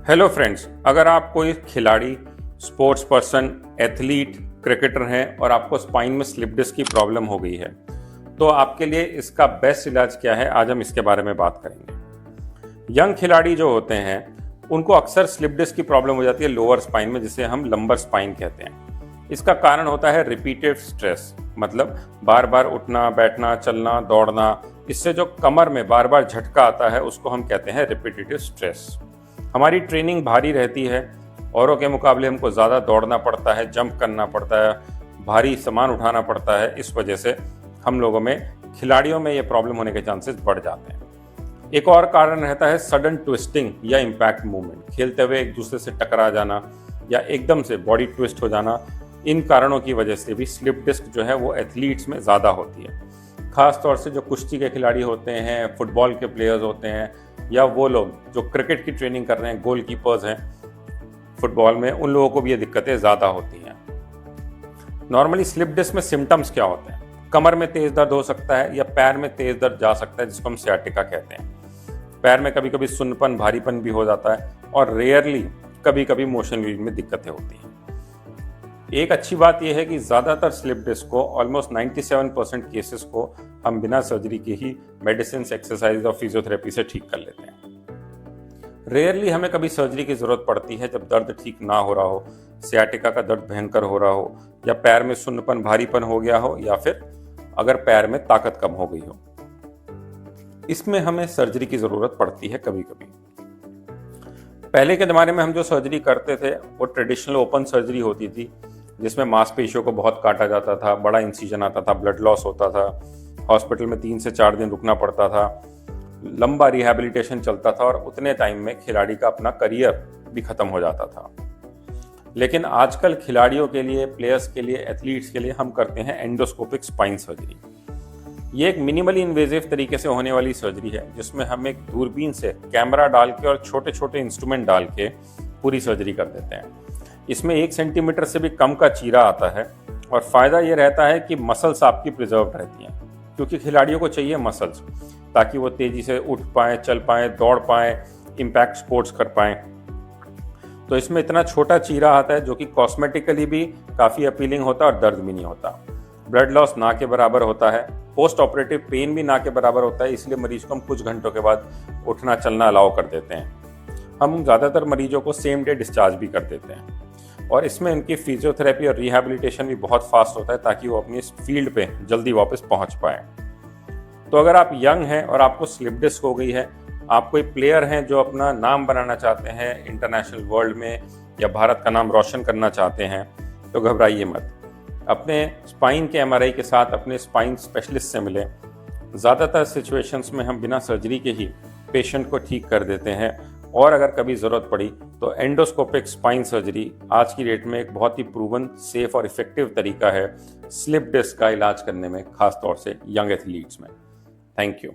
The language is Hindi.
हेलो फ्रेंड्स, अगर आप कोई खिलाड़ी, स्पोर्ट्स पर्सन, एथलीट, क्रिकेटर हैं और आपको स्पाइन में स्लिप डिस्क की प्रॉब्लम हो गई है, तो आपके लिए इसका बेस्ट इलाज क्या है, आज हम इसके बारे में बात करेंगे। यंग खिलाड़ी जो होते हैं उनको अक्सर स्लिप डिस्क की प्रॉब्लम हो जाती है लोअर स्पाइन में, जिसे हम लंबर स्पाइन कहते हैं। इसका कारण होता है रिपीटेड स्ट्रेस, मतलब बार बार उठना, बैठना, चलना, दौड़ना। इससे जो कमर में बार बार झटका आता है उसको हम कहते हैं रिपीटेटिव स्ट्रेस। हमारी ट्रेनिंग भारी रहती है, औरों के मुकाबले हमको ज़्यादा दौड़ना पड़ता है, जंप करना पड़ता है, भारी सामान उठाना पड़ता है। इस वजह से हम लोगों में, खिलाड़ियों में ये प्रॉब्लम होने के चांसेस बढ़ जाते हैं। एक और कारण रहता है सडन ट्विस्टिंग या इम्पैक्ट मूवमेंट। खेलते हुए एक दूसरे से टकरा जाना या एकदम से बॉडी ट्विस्ट हो जाना, इन कारणों की वजह से भी स्लिप डिस्क जो है वो एथलीट्स में ज़्यादा होती है। खास तौर से जो कुश्ती के खिलाड़ी होते हैं, फुटबॉल के प्लेयर्स होते हैं, या वो लोग जो क्रिकेट की ट्रेनिंग कर रहे हैं, गोलकीपर्स हैं फुटबॉल में, उन लोगों को भी ये दिक्कतें ज़्यादा होती हैं। नॉर्मली स्लिप डिस्क में सिम्टम्स क्या होते हैं? कमर में तेज़ दर्द हो सकता है या पैर में तेज़ दर्द जा सकता है, जिसको हम सियाटिका कहते हैं। पैर में कभी कभी सुन्नपन, भारीपन भी हो जाता है, और रेयरली कभी कभी मोशन में दिक्कतें होती हैं। एक अच्छी बात यह है कि ज़्यादातर स्लिप डिस्क को, ऑलमोस्ट 97% केसेस को हम बिना सर्जरी के ही मेडिसिन, एक्सरसाइज और फिजियोथेरेपी से ठीक कर लेते हैं। रेयरली हमें कभी सर्जरी की ज़रूरत पड़ती है जब दर्द ठीक ना हो रहा हो, सियाटिका का दर्द भयंकर हो रहा हो, या पैर में सुन्नपन, भारीपन हो गया हो, या फिर अगर पैर में ताकत कम हो गई हो। इसमें हमें सर्जरी की ज़रूरत पड़ती है कभी कभी। पहले के ज़माने में हम जो सर्जरी करते थे वो ट्रेडिशनल ओपन सर्जरी होती थी, जिसमें मांसपेशियों को बहुत काटा जाता था, बड़ा इंसिजन आता था, ब्लड लॉस होता था, हॉस्पिटल में 3 से 4 दिन रुकना पड़ता था, लंबा रिहैबिलिटेशन चलता था, और उतने टाइम में खिलाड़ी का अपना करियर भी खत्म हो जाता था। लेकिन आजकल खिलाड़ियों के लिए, प्लेयर्स के लिए, एथलीट्स के लिए हम करते हैं एंडोस्कोपिक स्पाइन सर्जरी। ये एक मिनिमली इन्वेजिव तरीके से होने वाली सर्जरी है, जिसमें हम एक दूरबीन से कैमरा डाल के और छोटे छोटे इंस्ट्रूमेंट डाल के पूरी सर्जरी कर देते हैं। इसमें 1 सेंटीमीटर से भी कम का चीरा आता है, और फ़ायदा ये रहता है कि मसल्स आपकी प्रिजर्व रहती हैं, क्योंकि खिलाड़ियों को चाहिए मसल्स, ताकि वो तेज़ी से उठ पाएँ, चल पाएँ, दौड़ पाएँ, इम्पैक्ट स्पोर्ट्स कर पाएँ। तो इसमें इतना छोटा चीरा आता है जो कि कॉस्मेटिकली भी काफ़ी अपीलिंग होता है और दर्द भी नहीं होता। ब्लड लॉस ना के बराबर होता है, पोस्ट ऑपरेटिव पेन भी ना के बराबर होता है, इसलिए मरीज को हम कुछ घंटों के बाद उठना चलना अलाउ कर देते हैं। हम ज़्यादातर मरीजों को सेम डे डिस्चार्ज भी कर देते हैं, और इसमें इनकी फिजियोथेरेपी और रिहैबिलिटेशन भी बहुत फास्ट होता है, ताकि वो अपनी इस फील्ड पे जल्दी वापस पहुंच पाए। तो अगर आप यंग हैं और आपको स्लिप डिस्क हो गई है, आप कोई प्लेयर हैं जो अपना नाम बनाना चाहते हैं इंटरनेशनल वर्ल्ड में, या भारत का नाम रोशन करना चाहते हैं, तो घबराइए मत। अपने स्पाइन के MRI के साथ अपने स्पाइन स्पेशलिस्ट से मिलें। ज़्यादातर सिचुएशंस में हम बिना सर्जरी के ही पेशेंट को ठीक कर देते हैं, और अगर कभी ज़रूरत पड़ी तो एंडोस्कोपिक स्पाइन सर्जरी आज की डेट में एक बहुत ही प्रूवन, सेफ और इफेक्टिव तरीका है स्लिप डिस्क का इलाज करने में, खास तौर से यंग एथलीट्स में। Thank you.